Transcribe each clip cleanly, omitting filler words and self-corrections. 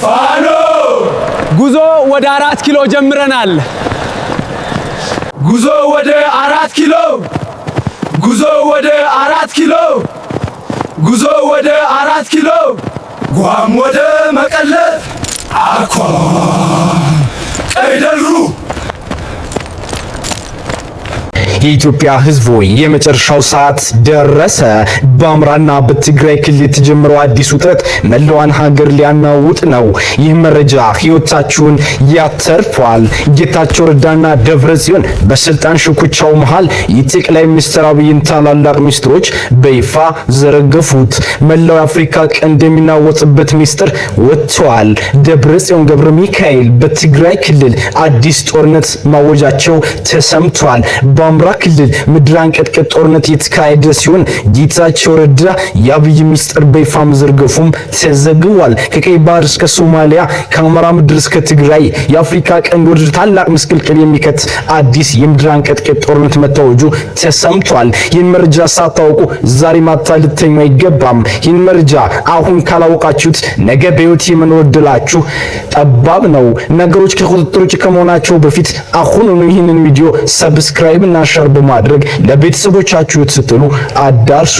ፋኖ ጉዞ ወደ 4 ኪሎ ጀምረናል። ጉዞ ወደ 4 ኪሎ ጉዞ ወደ 4 ኪሎ ጉዞ ወደ 4 ኪሎ ጓም ወደ መቀለ አኳ ቀይደሩ የኢትዮጵያ ሕዝብ ሆይ የመጨረሻው ሰዓት ደረሰ። በአማራና በትግራይ ክልል የተጀመረው አዲስ ውጥረት መላዋን ሀገር ሊያናውጥ ነው። ይህ መረጃ ህይወታችሁን ያተርፋል። ጌታቸው ረዳና ደብረጽዮን በስልጣን ሽኩቻው መሃል የጠቅላይ ሚኒስትር አብይን ታላላቅ ሚስጥሮች በይፋ ዘረገፉት። መላው አፍሪካ ቀንድ የሚናወጥበት ሚስጥር ወጥቷል። ደብረጽዮን ገብረ ሚካኤል በትግራይ ክልል አዲስ ጦርነት ማወጃቸው ተሰምቷል። በአማራ ክልል ምድር አንቀጥቅጥ ጦርነት የተካሄደ ሲሆን ጌታቸው ረዳ የአብይ ሚስጥር በይፋ መዘርገፉም ተዘግቧል። ከቀይ ባህር እስከ ሶማሊያ ከአማራ ምድር እስከ ትግራይ የአፍሪካ ቀንድ ወደ ታላቅ ምስቅልቅል የሚከት አዲስ የምድር አንቀጥቅጥ ጦርነት መታወጁ ተሰምቷል። ይህን መረጃ ሳታውቁ ዛሬ ማታ ልተኙ አይገባም። ይህን መረጃ አሁን ካላወቃችሁት ነገ በህይወት የመኖር ዕድላችሁ ጠባብ ነው። ነገሮች ከቁጥጥር ውጭ ከመሆናቸው በፊት አሁን ይህንን ቪዲዮ ሰብስክራይብ እና ሸር በማድረግ ለቤተሰቦቻችሁ ስትሉ አዳርሱ።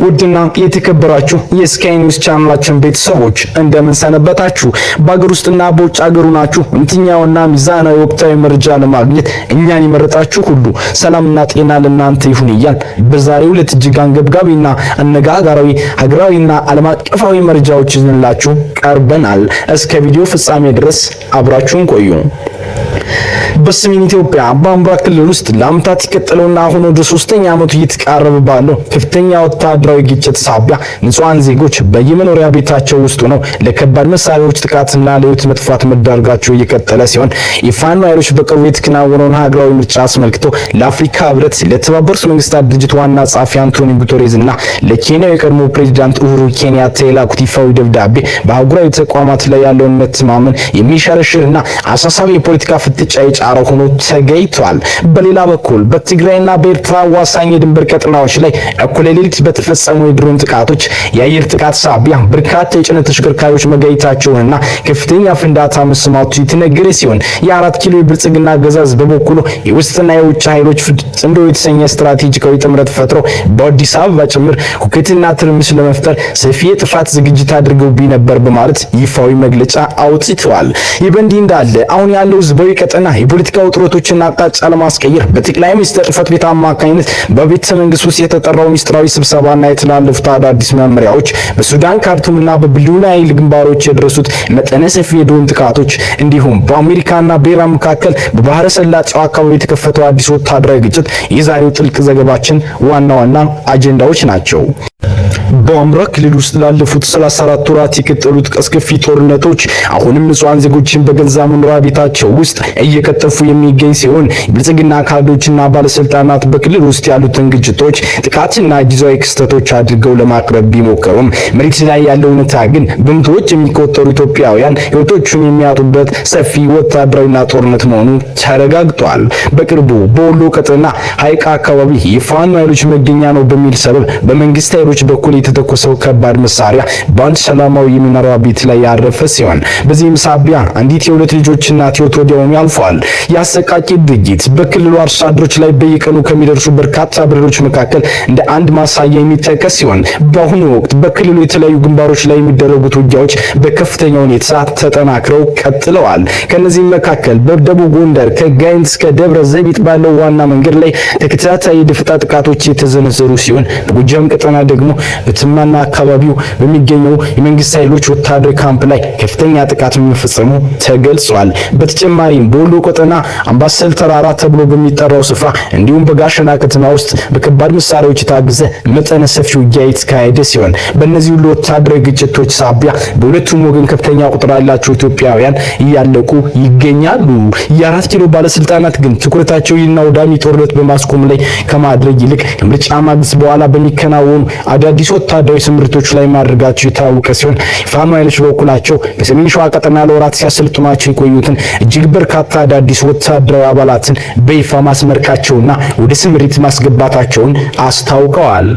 ውድና የተከበራችሁ የስካይ ኒውስ ቻናላችን ቤተሰቦች እንደምን ሰነበታችሁ? በአገር ውስጥና በውጭ ሀገሩ ናችሁ እውነተኛውና ሚዛናዊ ወቅታዊ መረጃ ለማግኘት እኛን የመረጣችሁ ሁሉ ሰላምና ጤና ለእናንተ ይሁን እያል በዛሬው ዕለት እጅግ አንገብጋቢና አነጋጋሪ ሀገራዊና ዓለም አቀፋዊ መረጃዎች ይዘንላችሁ ቀርበናል። እስከ ቪዲዮ ፍጻሜ ድረስ አብራችሁን ቆዩ። በሰሜን ኢትዮጵያ በአማራ ክልል ውስጥ ለዓመታት የቀጠለውና አሁን ወደ 3ኛ ዓመቱ እየተቃረበ ባለው ከፍተኛ ወታደራዊ ግጭት ሳቢያ ንጹሃን ዜጎች በየመኖሪያ ቤታቸው ውስጥ ሆነው ለከባድ መሳሪያዎች ጥቃትና ለሕይወት መጥፋት መዳረጋቸው እየቀጠለ ሲሆን የፋኖ ኃይሎች በቅርቡ የተከናወነውን ሀገራዊ ምርጫ አስመልክቶ ለአፍሪካ ሕብረት፣ ለተባበሩት መንግስታት ድርጅት ዋና ጸሐፊ አንቶኒ ጉተሬዝ እና ለኬንያው የቀድሞ ፕሬዝዳንት ኡሁሩ ኬንያታ የላኩት ይፋዊ ደብዳቤ በአህጉራዊ ተቋማት ላይ ያለውን መተማመን የሚሸረሽርና አሳሳቢ የፖለቲካ ፍጥጫ የጫረ ሆኖ ተገኝቷል። በሌላ በኩል በትግራይና በኤርትራ ዋሳኝ የድንበር ቀጠናዎች ላይ እኩለ ሌሊት በተፈጸሙ የድሮን ጥቃቶች የአየር ጥቃት ሳቢያ በርካታ የጭነት ተሽከርካሪዎች መጋየታቸውንና ከፍተኛ ፍንዳታ መሰማቱ የተነገረ ሲሆን የ4 ኪሎ የብልጽግና አገዛዝ በበኩሉ የውስጥና የውጭ ኃይሎች ጽምዶ የተሰኘ ስትራቴጂካዊ ጥምረት ፈጥሮ በአዲስ አበባ ጭምር ሁከትና ትርምስ ለመፍጠር ሰፊ የጥፋት ዝግጅት አድርገውብኝ ነበር በማለት ይፋዊ መግለጫ አውጥተዋል። ይህ በእንዲህ እንዳለ አሁን ያለው ህዝባዊ ቀጠና የፖለቲካ ውጥረቶችና አቅጣጫ ለማስቀየር በጠቅላይ ሚኒስትር ጽሕፈት ቤት አማካኝነት በቤተ መንግስት ውስጥ የተጠራው ሚስጥራዊ ስብሰባና የተላለፉት አዳዲስ መመሪያዎች በሱዳን ካርቱምና በብሉ ናይል ግንባሮች የደረሱት መጠነ ሰፊ የድሮን ጥቃቶች እንዲሁም በአሜሪካና በኢራን መካከል በባህረ ሰላጤው አካባቢ የተከፈተው አዲስ ወታደራዊ ግጭት የዛሬው ጥልቅ ዘገባችን ዋና ዋና አጀንዳዎች ናቸው። በአማራ ክልል ውስጥ ላለፉት 34 ወራት የቀጠሉት አስከፊ ጦርነቶች አሁንም ንጹሃን ዜጎችን በገዛ መኖሪያ ቤታቸው ውስጥ እየቀጠፉ የሚገኝ ሲሆን ብልጽግና ካድሬዎችና ባለስልጣናት በክልል ውስጥ ያሉትን ግጭቶች ጥቃትና ጊዜያዊ ክስተቶች አድርገው ለማቅረብ ቢሞክሩም መሬት ላይ ያለው እውነታ ግን በመቶዎች የሚቆጠሩ ኢትዮጵያውያን ሕይወቶቹን የሚያጡበት ሰፊ ወታደራዊና ጦርነት መሆኑ ተረጋግጧል። በቅርቡ በወሎ ቀጠና ሐይቅ አካባቢ የፋኖ ኃይሎች መገኛ ነው በሚል ሰበብ በመንግስት ኃይሎች በኩል የተተኮሰው ከባድ መሳሪያ በአንድ ሰላማዊ የመኖሪያ ቤት ላይ ያረፈ ሲሆን በዚህም ሳቢያ አንዲት የሁለት ልጆች እናት ሕይወት ወዲያውኑ አልፏል። የአሰቃቂ ድርጊት በክልሉ አርሶ አደሮች ላይ በየቀኑ ከሚደርሱ በርካታ በደሎች መካከል እንደ አንድ ማሳያ የሚጠቀስ ሲሆን በአሁኑ ወቅት በክልሉ የተለያዩ ግንባሮች ላይ የሚደረጉት ውጊያዎች በከፍተኛ ሁኔታ ተጠናክረው ቀጥለዋል። ከነዚህም መካከል በደቡብ ጎንደር ከጋይንት እስከ ደብረ ዘይት ባለው ዋና መንገድ ላይ ተከታታይ የደፈጣ ጥቃቶች የተዘነዘሩ ሲሆን በጎጃም ቀጠና ደግሞ በትማና አካባቢው በሚገኘው የመንግስት ኃይሎች ወታደራዊ ካምፕ ላይ ከፍተኛ ጥቃት መፈጸሙ ተገልጿል። በተጨማሪም በወሎ ቀጠና አምባሰል ተራራ ተብሎ በሚጠራው ስፍራ እንዲሁም በጋሸና ከተማ ውስጥ በከባድ መሳሪያዎች የታገዘ መጠነ ሰፊ ውጊያ የተካሄደ ሲሆን በእነዚህ ሁሉ ወታደራዊ ግጭቶች ሳቢያ በሁለቱም ወገን ከፍተኛ ቁጥር ያላቸው ኢትዮጵያውያን እያለቁ ይገኛሉ። የ4 ኪሎ ባለስልጣናት ግን ትኩረታቸው ይህን አውዳሚ ጦርነት በማስቆም ላይ ከማድረግ ይልቅ ከምርጫ ማግስት በኋላ በሚከናወኑ አዳዲስ ወታደራዊ ስምሪቶች ላይ ማድረጋቸው የታወቀ ሲሆን የፋኖ ኃይሎች በኩላቸው በሰሜን ሸዋ ቀጠና ለወራት ሲያሰልጥኗቸው የቆዩትን እጅግ በርካታ አዳዲስ ወታደራዊ አባላትን በይፋ ማስመረቃቸውና ወደ ስምሪት ማስገባታቸውን አስታውቀዋል።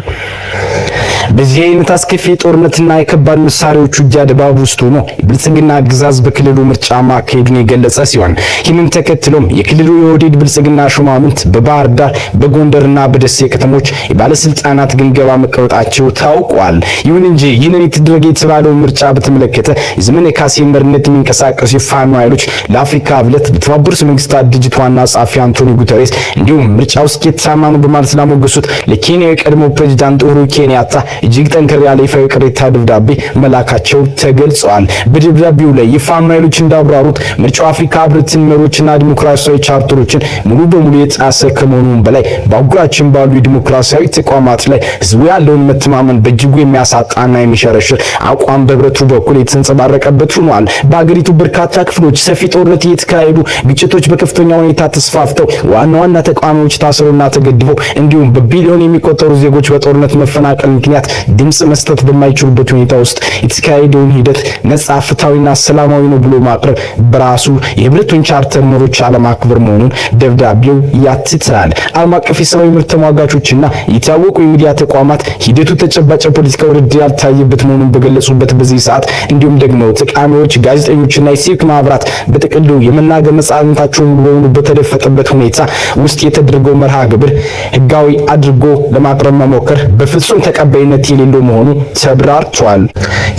በዚህ አይነት አስከፊ ጦርነትና የከባድ መሳሪያዎች ውጊያ ድባብ ውስጥ ሆኖ የብልጽግና አገዛዝ በክልሉ ምርጫ ማካሄዱን የገለጸ ሲሆን ይህንን ተከትሎም የክልሉ የኦህዴድ ብልጽግና ሹማምንት በባህር ዳር በጎንደርና በደሴ ከተሞች የባለስልጣናት ግምገማ መቀመጣቸው ታውቋል። ይሁን እንጂ ይህንን የተደረገ የተባለው ምርጫ በተመለከተ የዘመነ ካሴ መሪነት የሚንቀሳቀሱ የፋኖ ኃይሎች ለአፍሪካ ህብረት በተባበሩት መንግስታት ድርጅት ዋና ጸሐፊ አንቶኒዮ ጉተሬስ እንዲሁም ምርጫው ስኬታማ ነው በማለት ላሞገሱት ለኬንያ የቀድሞ ፕሬዝዳንት ኡሁሩ ኬንያታ እጅግ ጠንከር ያለ ይፋዊ ቅሬታ ደብዳቤ መላካቸው ተገልጸዋል። በደብዳቤው ላይ የፋኖ ኃይሎች እንዳብራሩት ምርጫው አፍሪካ ህብረትን መሪዎችና ዲሞክራሲያዊ ቻርተሮችን ሙሉ በሙሉ የጣሰ ከመሆኑም በላይ በአህጉራችን ባሉ የዲሞክራሲያዊ ተቋማት ላይ ህዝቡ ያለውን መተማመን በእጅጉ የሚያሳጣና የሚሸረሽር አቋም በህብረቱ በኩል የተንጸባረቀበት ሆኗል። በአገሪቱ በርካታ ክፍሎች ሰፊ ጦርነት እየተካሄዱ ግጭቶች በከፍተኛ ሁኔታ ተስፋፍተው ዋና ዋና ተቋሞች ታስረውና ተገድበው እንዲሁም በቢሊዮን የሚቆጠሩ ዜጎች በጦርነት መፈናቀል ምክንያት ድምጽ መስጠት በማይችሉበት ሁኔታ ውስጥ የተካሄደውን ሂደት ነጻ ፍትሃዊና ሰላማዊ ነው ብሎ ማቅረብ በራሱ የህብረቱን ቻርተር መሮች አለማክበር መሆኑን ደብዳቤው ያትታል። ዓለም አቀፍ የሰብአዊ መብት ተሟጋቾችና የታወቁ የሚዲያ ተቋማት ሂደቱ ተጨባጭ ፖለቲካ ውድድር ያልታየበት መሆኑን በገለጹበት በዚህ ሰዓት እንዲሁም ደግሞ ተቃዋሚዎች፣ ጋዜጠኞችና የሲቪክ ማህበራት በጥቅሉ የመናገር ነጻነታቸውን በሙሉ በተደፈጠበት ሁኔታ ውስጥ የተደረገው መርሃ ግብር ህጋዊ አድርጎ ለማቅረብ መሞከር በፍጹም ተቀባይነት የሌለው መሆኑ ተብራርቷል።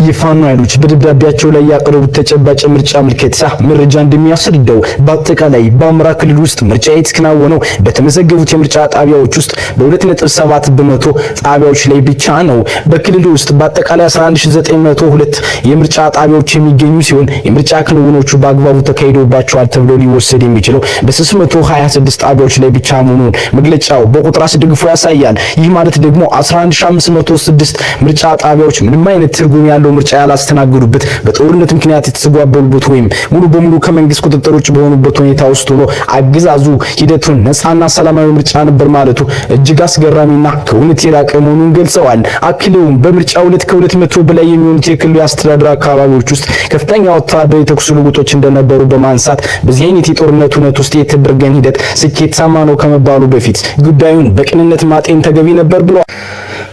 የፋኖ ኃይሎች በደብዳቤያቸው ላይ ያቀረቡት ተጨባጭ ምርጫ ምልከታ መረጃ እንደሚያስረዳው በአጠቃላይ በአማራ ክልል ውስጥ ምርጫ የተከናወነው በተመዘገቡት የምርጫ ጣቢያዎች ውስጥ በ2.7 በመቶ ጣቢያዎች ላይ ብቻ ነው። በክልሉ ውስጥ በአጠቃላይ 11902 የምርጫ ጣቢያዎች የሚገኙ ሲሆን የምርጫ ክንውኖቹ በአግባቡ ተካሂዶባቸዋል ተብሎ ሊወሰድ የሚችለው በ626 ጣቢያዎች ላይ ብቻ መሆኑን መግለጫው በቁጥር አስደግፎ ያሳያል። ይህ ማለት ደግሞ 11506 ምርጫ ጣቢያዎች ምንም አይነት ትርጉም ያለው ምርጫ ያላስተናገዱበት በጦርነት ምክንያት የተስተጓጎሉበት ወይም ሙሉ በሙሉ ከመንግስት ቁጥጥር ውጭ በሆኑበት ሁኔታ ውስጥ ሆኖ አገዛዙ ሂደቱን ነፃና ሰላማዊ ምርጫ ነበር ማለቱ እጅግ አስገራሚና ከእውነት የራቀ መሆኑን ገልጸዋል። አክለውም በምርጫው ዕለት ከ200 በላይ የሚሆኑት የክልሉ አስተዳደር አካባቢዎች ውስጥ ከፍተኛ ወታደራዊ ተኩስ ልውውጦች እንደነበሩ በማንሳት በዚህ አይነት የጦርነት ሁኔታ ውስጥ የተደረገን ሂደት ስኬታማ ነው ከመባሉ በፊት ጉዳዩን በቅንነት ማጤን ተገቢ ነበር ብለዋል።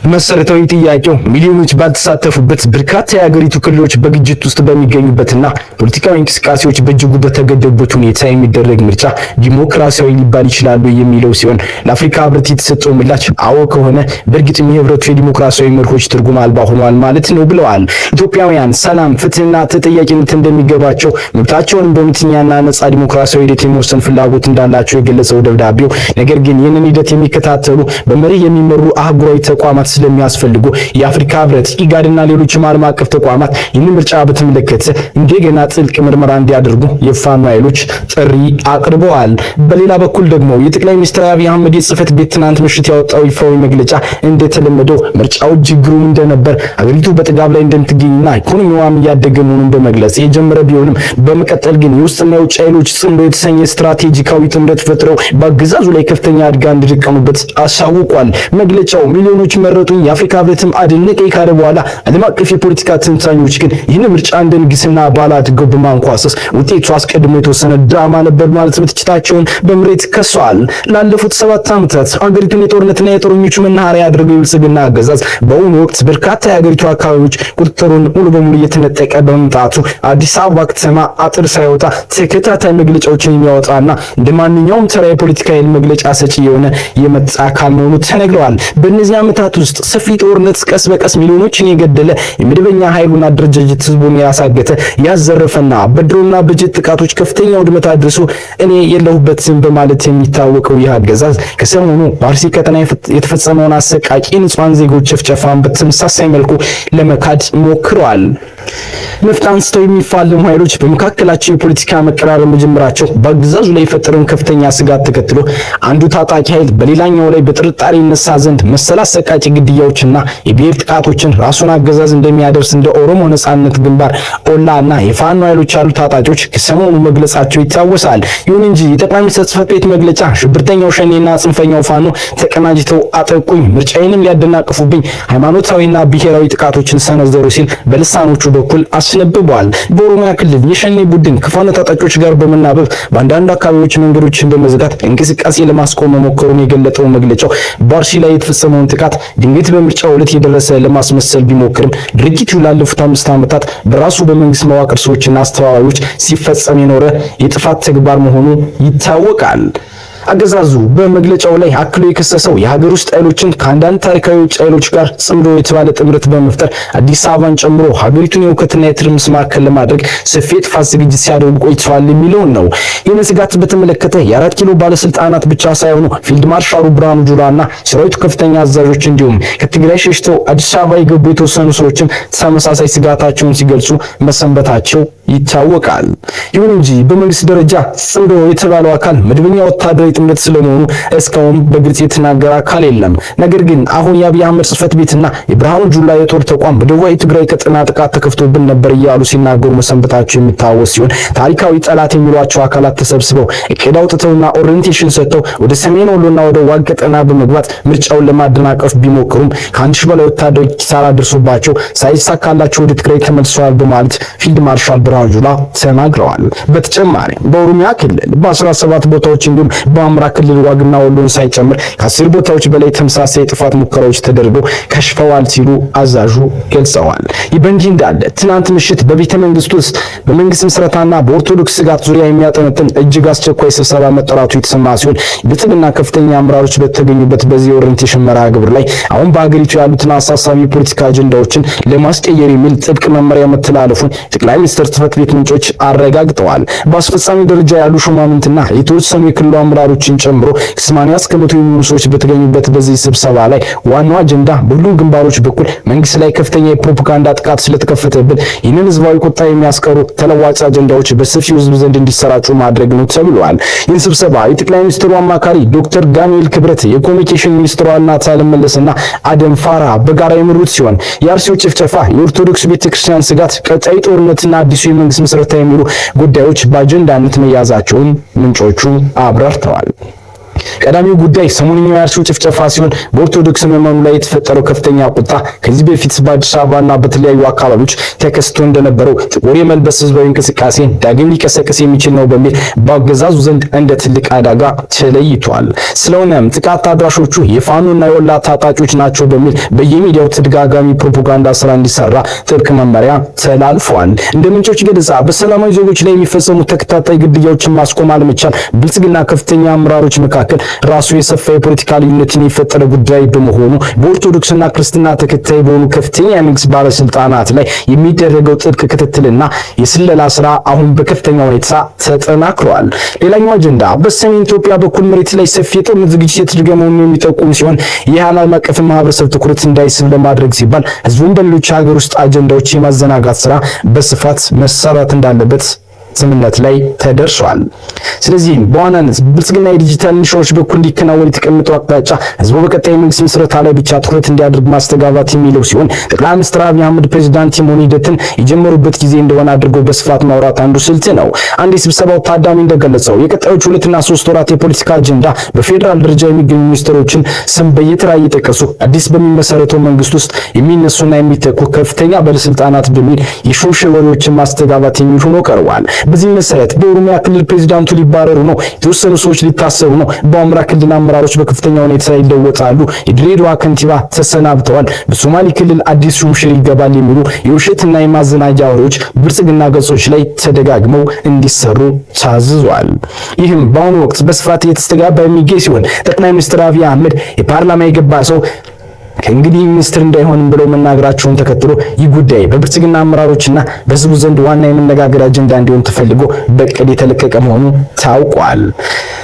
መሰረታዊ ጥያቄው ሚሊዮኖች ባልተሳተፉበት በርካታ የሀገሪቱ ክልሎች በግጭት ውስጥ በሚገኙበትና ፖለቲካዊ እንቅስቃሴዎች በእጅጉ በተገደቡበት ሁኔታ የሚደረግ ምርጫ ዲሞክራሲያዊ ሊባል ይችላል የሚለው ሲሆን ለአፍሪካ ህብረት የተሰጠው ምላሽ አዎ ከሆነ በእርግጥም የህብረቱ የዲሞክራሲያዊ መርሆች ትርጉም አልባ ሆኗል ማለት ነው ብለዋል። ኢትዮጵያውያን ሰላም፣ ፍትህና ተጠያቂነት እንደሚገባቸው መብታቸውን በእውነተኛና ነጻ ዲሞክራሲያዊ ሂደት የመወሰን ፍላጎት እንዳላቸው የገለጸው ደብዳቤው ነገር ግን ይህንን ሂደት የሚከታተሉ በመርህ የሚመሩ አህጉራዊ ተቋማት ስለሚያስፈልጉ የአፍሪካ ህብረት፣ ኢጋድና ሌሎችም ዓለም አቀፍ ተቋማት ይህንን ምርጫ በተመለከተ እንደገና ጥልቅ ምርመራ እንዲያደርጉ የፋኖ ኃይሎች ጥሪ አቅርበዋል። በሌላ በኩል ደግሞ የጠቅላይ ሚኒስትር አብይ አህመድ የጽህፈት ቤት ትናንት ምሽት ያወጣው ይፋዊ መግለጫ እንደተለመደው ምርጫው ጅግሩም እንደነበር አገሪቱ በጥጋብ ላይ እንደምትገኝና ኢኮኖሚዋም እያደገ መሆኑን በመግለጽ የጀመረ ቢሆንም በመቀጠል ግን የውስጥና የውጭ ኃይሎች ጽምዶ የተሰኘ ስትራቴጂካዊ ጥምረት ፈጥረው በአገዛዙ ላይ ከፍተኛ አደጋ እንደደቀኑበት አሳውቋል። መግለጫው ሚሊዮኖች መረጡኝ የአፍሪካ ህብረትም አደነቀኝ ካለ በኋላ ዓለም አቀፍ የፖለቲካ ተንታኞች ግን ይህን ምርጫ እንደ ንግስና ባለ አድርገው በማንኳሰስ ውጤቱ አስቀድሞ የተወሰነ ድራማ ነበር ማለት በትችታቸውን በምሬት ከሰዋል። ላለፉት 7 ዓመታት አገሪቱን የጦርነትና የጦረኞቹ መናኸሪያ ያደረገው የብልጽግና አገዛዝ በአሁኑ ወቅት በርካታ የሀገሪቱ አካባቢዎች ቁጥጥሩን ሙሉ በሙሉ እየተነጠቀ በመምጣቱ አዲስ አበባ ከተማ አጥር ሳይወጣ ተከታታይ መግለጫዎችን የሚያወጣና እንደ ማንኛውም ተራ የፖለቲካ ኃይል መግለጫ ሰጪ የሆነ የመጣ አካል መሆኑ ተነግረዋል። በእነዚህ ዓመታት ውስጥ ሰፊ ጦርነት ቀስ በቀስ ሚሊዮኖችን የገደለ የመደበኛ ኃይሉን አደረጃጀት ህዝቡን ያሳገተ ያዘረፈና በድሮና በጀት ጥቃቶች ከፍተኛ ውድመት አድርሶ እኔ የለሁበትም በማለት የሚታወቀው ይህ አገዛዝ ከሰሞኑ በአርሲ ቀጠና የተፈጸመውን አሰቃቂ ንጹሃን ዜጎች ጭፍጨፋን በተመሳሳይ መልኩ ለመካድ ሞክረዋል። ነፍጥ አንስተው የሚፋለሙ ኃይሎች በመካከላቸው የፖለቲካ መቀራረብ መጀመራቸው በአገዛዙ ላይ የፈጠረውን ከፍተኛ ስጋት ተከትሎ አንዱ ታጣቂ ኃይል በሌላኛው ላይ በጥርጣሬ ይነሳ ዘንድ መሰል አሰቃቂ ግድያዎችና የብሔር ጥቃቶችን ራሱን አገዛዝ እንደሚያደርስ እንደ ኦሮሞ ነጻነት ግንባር ኦላና የፋኖ ኃይሎች ያሉ ታጣቂዎች ከሰሞኑ መግለጻቸው ይታወሳል። ይሁን እንጂ የጠቅላይ ሚኒስትር ጽሕፈት ቤት መግለጫ ሽብርተኛው ሸኔና ጽንፈኛው ፋኖ ተቀናጅተው አጠቁኝ፣ ምርጫዬንም ሊያደናቅፉብኝ ሃይማኖታዊና ብሔራዊ ጥቃቶችን ሰነዘሩ ሲል በልሳኖቹ በኩል አስነብቧል። በኦሮሚያ ክልል የሸኔ ቡድን ከፋኖ ታጣቂዎች ጋር በመናበብ በአንዳንድ አካባቢዎች መንገዶችን በመዝጋት እንቅስቃሴ ለማስቆም መሞከሩን የገለጠው መግለጫው በአርሲ ላይ የተፈጸመውን ጥቃት ድንገት በምርጫው ዕለት የደረሰ ለማስመሰል ቢሞክርም ድርጊቱ ላለፉት 5 ዓመታት በራሱ በመንግስት መዋቅር ሰዎችና አስተባባሪዎች ሲፈጸም የኖረ የጥፋት ተግባር መሆኑ ይታወቃል። አገዛዙ በመግለጫው ላይ አክሎ የከሰሰው የሀገር ውስጥ ኃይሎችን ከአንዳንድ ታሪካዊ ውጭ ኃይሎች ጋር ጽምዶ የተባለ ጥምረት በመፍጠር አዲስ አበባን ጨምሮ ሀገሪቱን የውከትና የትርምስ ማዕከል ለማድረግ ሰፊ የጥፋት ዝግጅት ሲያደርጉ ቆይተዋል የሚለውን ነው። ይህን ስጋት በተመለከተ የአራት ኪሎ ባለስልጣናት ብቻ ሳይሆኑ ፊልድ ማርሻሉ ብርሃኑ ጁላና ሰራዊቱ ከፍተኛ አዛዦች እንዲሁም ከትግራይ ሸሽተው አዲስ አበባ የገቡ የተወሰኑ ሰዎችም ተመሳሳይ ስጋታቸውን ሲገልጹ መሰንበታቸው ይታወቃል። ይሁን እንጂ በመንግስት ደረጃ ጽምዶ የተባለው አካል መደበኛ ወታደራዊ ጥምረት ስለመሆኑ እስካሁን በግልጽ የተናገረ አካል የለም። ነገር ግን አሁን የአብይ አህመድ ጽሕፈት ቤትና የብርሃኑ ጁላ የጦር ተቋም በደቡባዊ ትግራይ ቀጠና ጥቃት ተከፍቶብን ነበር እያሉ ሲናገሩ መሰንበታቸው የሚታወስ ሲሆን ታሪካዊ ጠላት የሚሏቸው አካላት ተሰብስበው እቅድ አውጥተውና ኦሪየንቴሽን ሰጥተው ወደ ሰሜን ወሎና ወደ ዋግ ቀጠና በመግባት ምርጫውን ለማደናቀፍ ቢሞክሩም ከ1000 በላይ ወታደሮች ኪሳራ ደርሶባቸው ሳይሳካላቸው ወደ ትግራይ ተመልሰዋል በማለት ፊልድ ማርሻል ብርሃኑ ጁላ ተናግረዋል። በተጨማሪ በኦሮሚያ ክልል በ17 ቦታዎች እንዲሁም በአማራ ክልል ዋግና ወሎን ሳይጨምር ከ10 ቦታዎች በላይ ተመሳሳይ የጥፋት ሙከራዎች ተደርገው ከሽፈዋል ሲሉ አዛዡ ገልጸዋል። ይህ በእንዲህ እንዳለ ትናንት ምሽት በቤተ መንግስት ውስጥ በመንግስት ምስረታና በኦርቶዶክስ ስጋት ዙሪያ የሚያጠነጥን እጅግ አስቸኳይ ስብሰባ መጠራቱ የተሰማ ሲሆን ብልጽግና ከፍተኛ አመራሮች በተገኙበት በዚህ ኦሪየንቴሽን መርሃ ግብር ላይ አሁን በሀገሪቱ ያሉትን አሳሳቢ የፖለቲካ አጀንዳዎችን ለማስቀየር የሚል ጥብቅ መመሪያ መተላለፉን ጠቅላይ ሚኒስትር ጽሕፈት ቤት ምንጮች አረጋግጠዋል። በአስፈጻሚ ደረጃ ያሉ ሹማምንትና የተወሰኑ የክልሉ አመራሮችን ጨምሮ 80% የሚሆኑ ሰዎች በተገኙበት በዚህ ስብሰባ ላይ ዋናው አጀንዳ በሁሉም ግንባሮች በኩል መንግስት ላይ ከፍተኛ የፕሮፓጋንዳ ጥቃት ስለተከፈተብን ይህንን ህዝባዊ ቁጣ የሚያስቀሩ ተለዋጭ አጀንዳዎች በሰፊው ህዝብ ዘንድ እንዲሰራጩ ማድረግ ነው ተብሏል። ይህን ስብሰባ የጠቅላይ ሚኒስትሩ አማካሪ ዶክተር ዳንኤል ክብረት፣ የኮሚኒኬሽን ሚኒስትሯ እናታለም መለስና አደም ፋራ በጋራ የመሩት ሲሆን የአርሲው ጭፍጨፋ፣ የኦርቶዶክስ ቤተክርስቲያን ስጋት፣ ቀጣይ ጦርነትና አዲሱ የመንግስት ምስረታ የሚሉ ጉዳዮች በአጀንዳነት መያዛቸውን ምንጮቹ አብራርተዋል። ቀዳሚው ጉዳይ ሰሞኑኛው የአርሲው ጭፍጨፋ ሲሆን በኦርቶዶክስ ምዕመኑ ላይ የተፈጠረው ከፍተኛ ቁጣ ከዚህ በፊት በአዲስ አበባና በተለያዩ አካባቢዎች ተከስቶ እንደነበረው ጥቁር የመልበስ ህዝባዊ እንቅስቃሴ ዳግም ሊቀሰቅስ የሚችል ነው በሚል በአገዛዙ ዘንድ እንደ ትልቅ አደጋ ተለይቷል። ስለሆነም ጥቃት አድራሾቹ የፋኖና የወላ ታጣቂዎች ናቸው በሚል በየሚዲያው ተደጋጋሚ ፕሮፓጋንዳ ስራ እንዲሰራ ጥብቅ መመሪያ ተላልፏል። እንደ ምንጮች ገለጻ በሰላማዊ ዜጎች ላይ የሚፈጸሙ ተከታታይ ግድያዎችን ማስቆም አለመቻል ብልጽግና ከፍተኛ አመራሮች መካከል ራሱ የሰፋ የፖለቲካ ልዩነትን የፈጠረ ጉዳይ በመሆኑ በኦርቶዶክስና ክርስትና ተከታይ በሆኑ ከፍተኛ የመንግስት ባለስልጣናት ላይ የሚደረገው ጥብቅ ክትትልና የስለላ ስራ አሁን በከፍተኛ ሁኔታ ተጠናክሯል። ሌላኛው አጀንዳ በሰሜን ኢትዮጵያ በኩል መሬት ላይ ሰፊ የጦርነት ዝግጅት የተደረገ መሆኑን የሚጠቁም ሲሆን ይህ ዓለም አቀፍ ማህበረሰብ ትኩረት እንዳይስብ ለማድረግ ሲባል ህዝቡን በሌሎች ሀገር ውስጥ አጀንዳዎች የማዘናጋት ስራ በስፋት መሰራት እንዳለበት ስምምነት ላይ ተደርሷል። ስለዚህ በዋናነት ብልጽግና የዲጂታል ኢንሹራንስ በኩል እንዲከናወን የተቀመጠው አቅጣጫ ህዝቡ በቀጣይ መንግስት ምስረታ ላይ ብቻ ትኩረት እንዲያደርግ ማስተጋባት የሚለው ሲሆን ጠቅላይ ሚኒስትር አብይ አህመድ ፕሬዝዳንት የመሆን ሂደትን የጀመሩበት ጊዜ እንደሆነ አድርገው በስፋት ማውራት አንዱ ስልት ነው። አንድ የስብሰባው ታዳሚ እንደገለጸው የቀጣዮቹ 2 እና 3 ወራት የፖለቲካ አጀንዳ በፌዴራል ደረጃ የሚገኙ ሚኒስትሮችን ስም በየተራ እየጠቀሱ አዲስ በሚመሰረተው መንግስት ውስጥ የሚነሱና የሚተኩ ከፍተኛ ባለስልጣናት በሚል የሾሽ ወሬዎችን ማስተጋባት የሚል ሆኖ ቀርቧል። በዚህ መሰረት በኦሮሚያ ክልል ፕሬዝዳንቱ ሊባረሩ ነው፣ የተወሰኑ ሰዎች ሊታሰሩ ነው፣ በአማራ ክልል አመራሮች በከፍተኛ ሁኔታ ይለወጣሉ፣ የድሬዳዋ ከንቲባ ተሰናብተዋል፣ በሶማሌ ክልል አዲስ ሹምሽር ይገባል የሚሉ የውሸትና የማዘናጃ ወሬዎች ብልጽግና ገጾች ላይ ተደጋግመው እንዲሰሩ ታዝዟል። ይህም በአሁኑ ወቅት በስፋት እየተስተጋባ የሚገኝ ሲሆን ጠቅላይ ሚኒስትር አብይ አህመድ የፓርላማ የገባ ሰው ከእንግዲህ ሚኒስትር እንዳይሆንም ብለው መናገራቸውን ተከትሎ ይህ ጉዳይ በብልጽግና አመራሮችና በህዝቡ ዘንድ ዋና የመነጋገር አጀንዳ እንዲሆን ተፈልጎ በቅድ የተለቀቀ መሆኑ ታውቋል።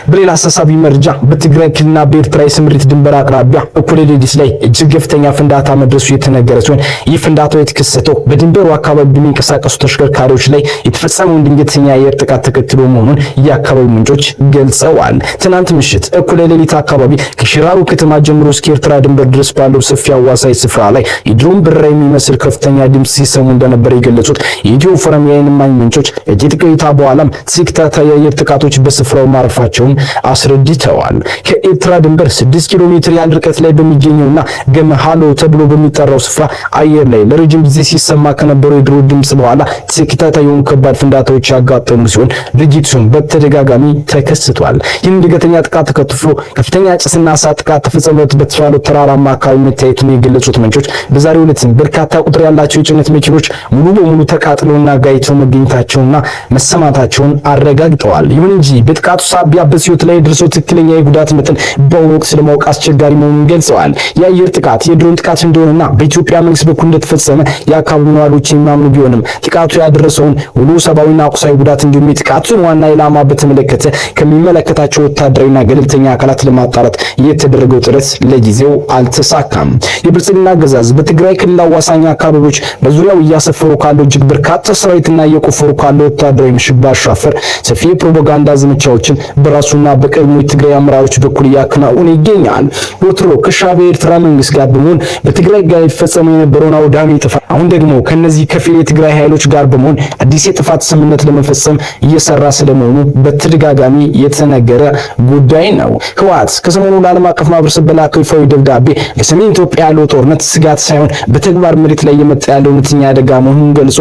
በሌላ አሳሳቢ መረጃ በትግራይ ክልልና በኤርትራ የስምሪት ድንበር አቅራቢያ እኩለ ሌሊት ላይ እጅግ ከፍተኛ ፍንዳታ መድረሱ የተነገረ ሲሆን ይህ ፍንዳታው የተከሰተው በድንበሩ አካባቢ በሚንቀሳቀሱ ተሽከርካሪዎች ላይ የተፈጸመውን ድንገተኛ የአየር ጥቃት ተከትሎ መሆኑን የአካባቢው ምንጮች ገልጸዋል። ትናንት ምሽት እኩለ ሌሊት አካባቢ ከሽራሮ ከተማ ጀምሮ እስከ ኤርትራ ድንበር ድረስ ባለው ሰፊ አዋሳኝ ስፍራ ላይ የድሮን በረራ የሚመስል ከፍተኛ ድምጽ ሲሰሙ እንደነበር የገለጹት የኢትዮ ፎረም የዓይን እማኝ ምንጮች ከጥቂት ቆይታ በኋላም ተከታታይ የአየር ጥቃቶች በስፍራው ማረፋቸውን አስረድተዋል። ከኤርትራ ድንበር 6 ኪሎ ሜትር ያህል ርቀት ላይ በሚገኘውና ገመሃሎ ተብሎ በሚጠራው ስፍራ አየር ላይ ለረጅም ጊዜ ሲሰማ ከነበረው የድሮን ድምጽ በኋላ ተከታታይ የሆኑ ከባድ ፍንዳታዎች ያጋጠሙ ሲሆን ድርጊቱም በተደጋጋሚ ተከስቷል። ይህም ድንገተኛ ጥቃት ተከትሎ ከፍተኛ ጭስና እሳት ጥቃት ተፈጸመበት በተባለው ተራራማ አካባቢ መታየቱን የገለጹት ምንጮች በዛሬው ዕለት በርካታ ቁጥር ያላቸው የጭነት መኪኖች ሙሉ በሙሉ ተቃጥለውና ጋይተው መገኘታቸውና መሰማታቸውን አረጋግጠዋል። ይሁን እንጂ በጥቃቱ ሳቢያ በህይወት ላይ የደረሰው ትክክለኛ የጉዳት መጠን በአሁኑ ወቅት ለማወቅ አስቸጋሪ መሆኑን ገልጸዋል። የአየር ጥቃት የድሮን ጥቃት እንደሆነና በኢትዮጵያ መንግስት በኩል እንደተፈጸመ የአካባቢው ነዋሪዎች የሚያምኑ ቢሆንም ጥቃቱ ያደረሰውን ሙሉ ሰብአዊና ቁሳዊ ጉዳት እንዲሁም የጥቃቱን ዋና ኢላማ በተመለከተ ከሚመለከታቸው ወታደራዊና ገለልተኛ አካላት ለማጣራት የተደረገው ጥረት ለጊዜው አልተሳካም። የብልጽግና አገዛዝ በትግራይ ክልል አዋሳኝ አካባቢዎች በዙሪያው እያሰፈሩ ካለው እጅግ በርካታ ሰራዊትና እየቆፈሩ ካለው ወታደራዊ ምሽግ ባሻገር ሰፊ የፕሮፓጋንዳ ዘመቻዎችን በራሱና በቀድሞ የትግራይ አመራሮች በኩል እያከናወነ ይገኛል። ወትሮ ከሻዕቢያ ኤርትራ መንግስት ጋር በመሆን በትግራይ ጋር ይፈጸሙ የነበረውን አውዳሚ ጥፋት አሁን ደግሞ ከነዚህ ከፊል የትግራይ ኃይሎች ጋር በመሆን አዲስ የጥፋት ስምምነት ለመፈጸም እየሰራ ስለመሆኑ በተደጋጋሚ የተነገረ ጉዳይ ነው። ህወሓት ከሰሞኑ ለዓለም አቀፍ ማህበረሰብ በላከው ይፋዊ ደብዳቤ ለሰሜን ኢትዮጵያ ያለው ጦርነት ስጋት ሳይሆን በተግባር መሬት ላይ የመጣ ያለው እውነተኛ አደጋ መሆኑን ገልጾ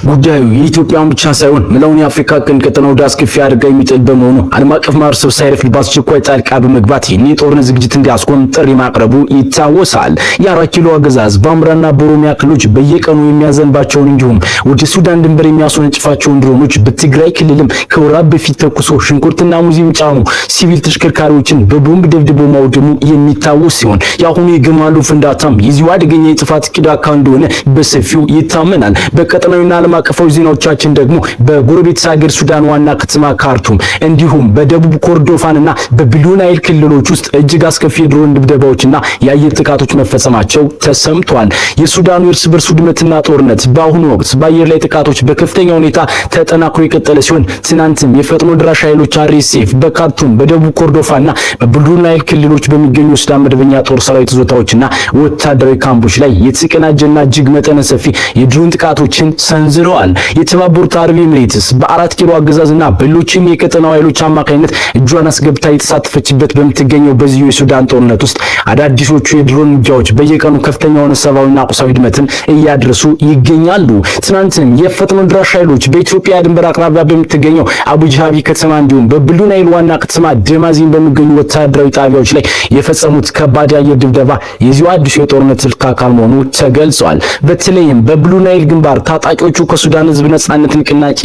ጉዳዩ የኢትዮጵያን ብቻ ሳይሆን መላውን የአፍሪካ ቀንድ ቀጠና ወደ አስከፊ አደጋ የሚጥል በመሆኑ ዓለም አቀፍ ማህበረሰብ ሳይረፍድ በአስቸኳይ ጣልቃ በመግባት ይህን የጦርነት ዝግጅት እንዲያስቆም ጥሪ ማቅረቡ ይታወሳል። የአራት ኪሎ አገዛዝ በአማራና በኦሮሚያ ክልሎች በየቀኑ የሚያዘንባቸውን እንዲሁም ወደ ሱዳን ድንበር የሚያስወነጭፋቸውን ድሮኖች በትግራይ ክልልም ከወራት በፊት ተኩሶ ሽንኩርትና ሙዝ የሚጫኑ ሲቪል ተሽከርካሪዎችን በቦምብ ደብድቦ ማውደሙ የሚታወስ ሲሆን የአሁኑ የግማሉ ፍንዳታም የዚሁ አደገኛ የጥፋት እቅድ አካል እንደሆነ በሰፊው ይታመናል። በቀጠናዊና ዓለም አቀፋዊ ዜናዎቻችን ደግሞ በጎረቤት ሀገር ሱዳን ዋና ከተማ ካርቱም እንዲሁም በደቡብ ኮርዶፋንና በብሉ ናይል ክልሎች ውስጥ እጅግ አስከፊ የድሮን ድብደባዎችና የአየር ጥቃቶች መፈጸማቸው ተሰምቷል። የሱዳኑ እርስ በርስ ውድመትና ጦርነት በአሁኑ ወቅት በአየር ላይ ጥቃቶች በከፍተኛ ሁኔታ ተጠናክሮ የቀጠለ ሲሆን ትናንትም የፈጥኖ ድራሽ ኃይሎች አርኤስኤፍ በካርቱም በደቡብ ኮርዶፋንና በብሉ ናይል ክልሎች በሚገኙ ሱዳን መደበኛ ጦር ሰራዊት ይዞታዎችና ወታደራዊ ካምፖች ላይ የተቀናጀና እጅግ መጠነ ሰፊ የድሮን ጥቃቶችን ሰንዝረዋል። የተባበሩት አረብ ኤሚሬትስ በአራት ኪሎ አገዛዝና በሌሎችም የቀጠናው ኃይሎች አማካኝነት እጇን አስገብታ የተሳተፈችበት በምትገኘው በዚሁ የሱዳን ጦርነት ውስጥ አዳዲሶቹ የድሮን ውጊያዎች በየቀኑ ከፍተኛ የሆነ ሰብአዊና ቁሳዊ ውድመትን እያደረሱ ይገኛሉ። ትናንትም የፈጥኖ ድራሽ ኃይሎች በኢትዮጵያ ድንበር አቅራቢያ በምትገኘው አቡጃቢ ከተማ እንዲሁም በብሉ ናይል ዋና ከተማ ደማዚን በሚገኙ ወታደራዊ ጣቢያዎች ላይ የፈጸሙት ከባድ የአየር ድብደባ የዚሁ አዲሱ የጦርነት ስልት አካል መሆኑ ተገልጿል። በተለይም በብሉ ናይል ግንባር ታጣቂዎቹ ከሱዳን ህዝብ ነጻነት ንቅናቄ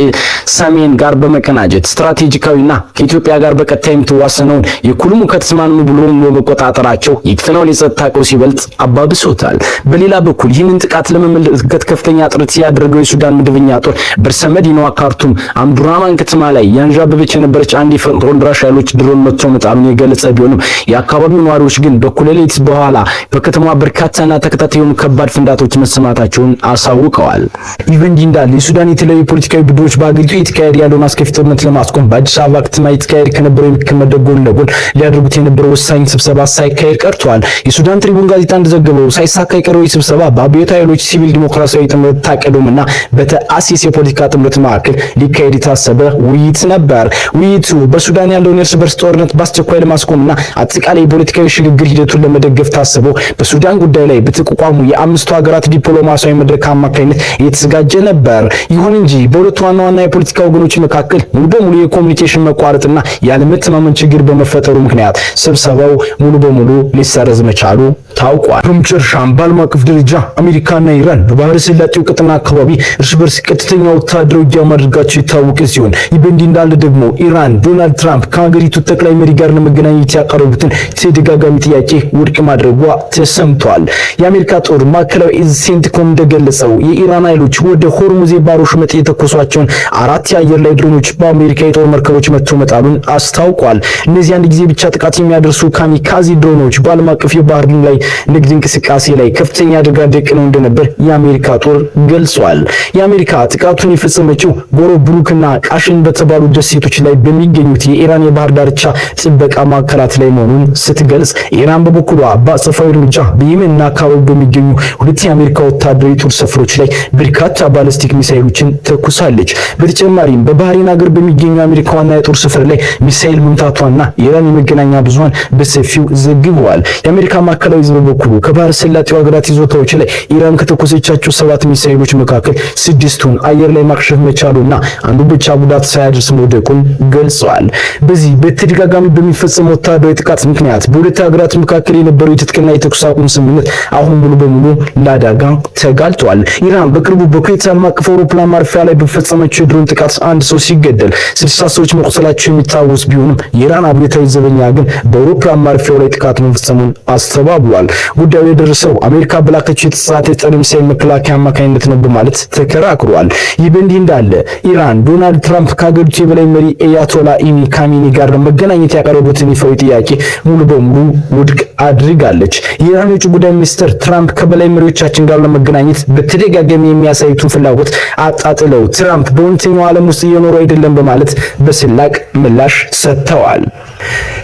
ሰሜን ጋር በመቀናጀት ስትራቴጂካዊና ከኢትዮጵያ ጋር በቀጥታ የምትዋሰነውን የኩልሙ ከተማን ብሎ በመቆጣጠራቸው የቀጠናውን የጸጥታ ቀውስ ይበልጥ አባብሶታል። በሌላ በኩል ይህንን ጥቃት ለመመለከት ከፍተኛ ጥረት ያደረገው የሱዳን መደበኛ ጦር በርዕሰ መዲናዋ ካርቱም አምዱራማን ከተማ ላይ ያንዣበበች የነበረች አንድ የፈጥኖ ድራሽ ኃይሎች ድሮን መጥቶ መጣሉን የገለጸ ቢሆንም የአካባቢው ነዋሪዎች ግን በኩለ ሌሊት በኋላ በከተማዋ በርካታና ተከታታይ የሆኑ ከባድ ፍንዳቶች መሰማታቸውን አሳውቀዋል። ይህ በእንዲህ እንዳለ የሱዳን የተለያዩ ፖለቲካዊ ቡድኖች በአገሪቱ የተካሄደ ያለውን አስከፊ ጦርነት ለማስቆም በአዲስ አበባ ከተማ የተካሄደ ከነበረው የምክክር መድረክ ጎን ለጎን ሊያደርጉት የነበረው ወሳኝ ስብሰባ ሳይካሄድ ቀርቷል። የሱዳን ትሪቡን ጋዜጣ እንደዘገበው ሳይሳካ የቀረው ስብሰባ በአብዮታዊ ኃይሎች ሲቪል ዲሞክራሲያዊ ጥምረት ታቀዶምና በተአሲስ የፖለቲካ ጥምረት መካከል ሊካሄድ የታሰበ ውይይት ነበር። ውይይቱ በሱዳን ያለውን የእርስ በርስ ጦርነት በአስቸኳይ ለማስቆምና አጠቃላይ የፖለቲካዊ ሽግግር ሂደቱን ለመደገፍ ታስቦ በሱዳን ጉዳይ ላይ በተቋቋሙ የአምስቱ ሀገራት ዲፕሎማሲያዊ መድረክ አማካኝነት የተዘጋጀ ነበር። ይሁን እንጂ በሁለቱ ዋና ዋና የፖለቲካ ወገኖች መካከል ሙሉ በሙሉ የኮሙኒኬሽን መቋረጥና ያለመተማመን ችግር በመፈጠሩ ምክንያት ስብሰባው ሙሉ በሙሉ ሊሰረዝ መቻሉ ታውቋል። በመጨረሻም በዓለም አቀፍ ደረጃ አሜሪካና ኢራን በባህረ ሰላጤው ቀጠና አካባቢ እርስ በርስ ቀጥተኛ ወታደራዊ ውጊያ ማድረጋቸው የታወቀ ሲሆን ይህ በእንዲህ እንዳለ ደግሞ ኢራን ዶናልድ ትራምፕ ከሀገሪቱ ጠቅላይ መሪ ጋር ለመገናኘት ያቀረቡትን ተደጋጋሚ ጥያቄ ውድቅ ማድረጓ ተሰምቷል። የአሜሪካ ጦር ማዕከላዊ እዝ ሴንትኮም እንደገለጸው የኢራን ኃይሎች ወደ ሆርሙዝ የባህር ወሽመጥ የተኮሷቸውን 4 የአየር ላይ ድሮኖች በአሜሪካ የጦር መርከቦች መጥቶ መጣሉን አስታውቋል። እነዚህ አንድ ጊዜ ብቻ ጥቃት የሚያደርሱ ካሚካዚ ድሮኖች በዓለም አቀፍ የባህር ላይ ንግድ እንቅስቃሴ ላይ ከፍተኛ አደጋ ደቅነው እንደነበር የአሜሪካ ጦር ገልጿል። የአሜሪካ ጥቃቱን የፈጸመችው ጎሮ ብሩክና ቃሽን በተባሉ ደሴቶች ላይ በሚገኙት የኢራን የባህር ዳርቻ ጥበቃ ማዕከላት ላይ መሆኑን ስትገልጽ፣ ኢራን በበኩሏ በአጸፋዊ እርምጃ በየመንና አካባቢ በሚገኙ 2 የአሜሪካ ወታደራዊ ጦር ሰፈሮች ላይ በርካታ ባሊስቲክ ሚሳኤሎችን ተኩሳለች። በተጨማሪም በባህሬን ሀገር በሚገኙ አሜሪካ ዋና የጦር ሰፈር ላይ ሚሳኤል መምታቷና የኢራን የመገናኛ ብዙሃን በሰፊው ዘግበዋል። የአሜሪካ ማዕከላዊ ህዝብ በበኩሉ ከባህረ ሰላጤው ሀገራት ይዞታዎች ላይ ኢራን ከተኮሰቻቸው 7 ሚሳኤሎች መካከል 6ቱን አየር ላይ ማክሸፍ መቻሉና አንዱ ብቻ ጉዳት ሳያደርስ መውደቁን ገልጸዋል። በዚህ በተደጋጋሚ በሚፈጸመው ወታደራዊ ጥቃት ምክንያት በሁለት ሀገራት መካከል የነበረው የትጥቅና የተኩስ አቁም ስምምነት አሁን ሙሉ በሙሉ ለአደጋ ተጋልጧል። ኢራን በቅርቡ በኩዌት ዓለም አቀፍ አውሮፕላን ማረፊያ ላይ በፈጸመችው የድሮን ጥቃት አንድ ሰው ሲገደል 60 ሰዎች መቁሰላቸው የሚታወስ ቢሆንም የኢራን አብዮታዊ ዘበኛ ግን በአውሮፕላን ማረፊያው ላይ ጥቃት መፈጸሙን አስተባብሏል። ጉዳዩ የደረሰው አሜሪካ በላከችው የተሳሳተ የጸረ ሚሳኤል መከላከያ አማካኝነት ነው በማለት ተከራክሯል። ይህ በእንዲህ እንዳለ ኢራን ዶናልድ ትራምፕ ከሀገሪቱ የበላይ መሪ አያቶላ ኢሚ ካሚኒ ጋር ለመገናኘት ያቀረቡትን ይፋዊ ጥያቄ ሙሉ በሙሉ ውድቅ አድርጋለች። የኢራን የውጭ ጉዳይ ሚኒስትር ትራምፕ ከበላይ መሪዎቻችን ጋር ለመገናኘት በተደጋጋሚ የሚያሳዩትን ፍላጎት አጣጥለው ትራምፕ በእውነተኛው ዓለም ውስጥ እየኖሩ አይደለም በማለት በስላቅ ምላሽ ሰጥተዋል።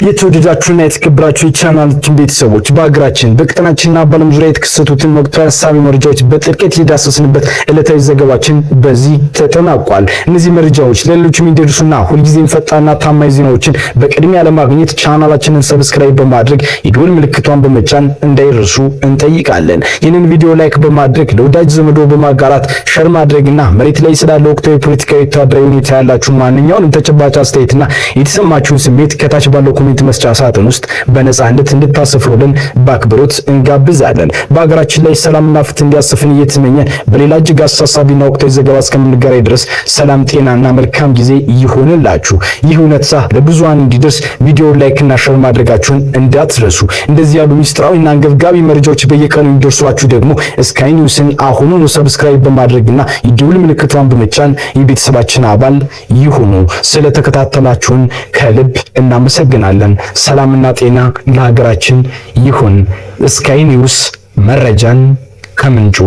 የተወደዳችሁና የተከበራችሁ የቻናላችን ቤተሰቦች በሀገራችን በቀጠናችንና በዓለም ዙሪያ የተከሰቱትን ወቅታዊ ሀሳቢ መረጃዎች በጥልቀት የዳሰስንበት ዕለታዊ ዘገባችን በዚህ ተጠናቋል። እነዚህ መረጃዎች ለሌሎችም እንዲደርሱና ሁልጊዜም ፈጣንና ታማኝ ዜናዎችን በቅድሚያ ለማግኘት ቻናላችንን ሰብስክራይብ በማድረግ የደወል ምልክቷን በመጫን እንዳይረሱ እንጠይቃለን። ይህንን ቪዲዮ ላይክ በማድረግ ለወዳጅ ዘመዶ በማጋራት ሸር ማድረግና መሬት ላይ ስላለ ወቅታዊ ፖለቲካዊ፣ ወታደራዊ ሁኔታ ያላችሁ ማንኛውንም ተጨባጭ አስተያየትና የተሰማችሁን ስሜት ከታች ባለው ኮሜንት መስጫ ሳጥን ውስጥ በነጻነት እንድታሰፍሩልን በአክብሮት እንጋብዛለን። በሀገራችን ላይ ሰላምና ፍትህ እንዲያሰፍን እየተመኘን በሌላ እጅግ አሳሳቢና ወቅታዊ ዘገባ እስከምንገናኝ ድረስ ሰላም፣ ጤናና መልካም ጊዜ ይሁንላችሁ። ይህ እውነታ ለብዙሃን እንዲደርስ ቪዲዮ ላይክና ሸር ማድረጋችሁን እንዳትረሱ። እንደዚህ ያሉ ሚስጥራዊና አንገብጋቢ መረጃዎች በየቀኑ እንዲደርሷችሁ ደግሞ ስካይ ኒውስን አሁኑኑ ሰብስክራይብ በማድረግና የደወል ምልክቷን በመጫን የቤተሰባችን አባል ይሁኑ። ስለተከታተላችሁን ከልብ እናመሰግናለን። ሰላምና ጤና ለሀገራችን ይሁን። ስካይ ኒውስ መረጃን ከምንጩ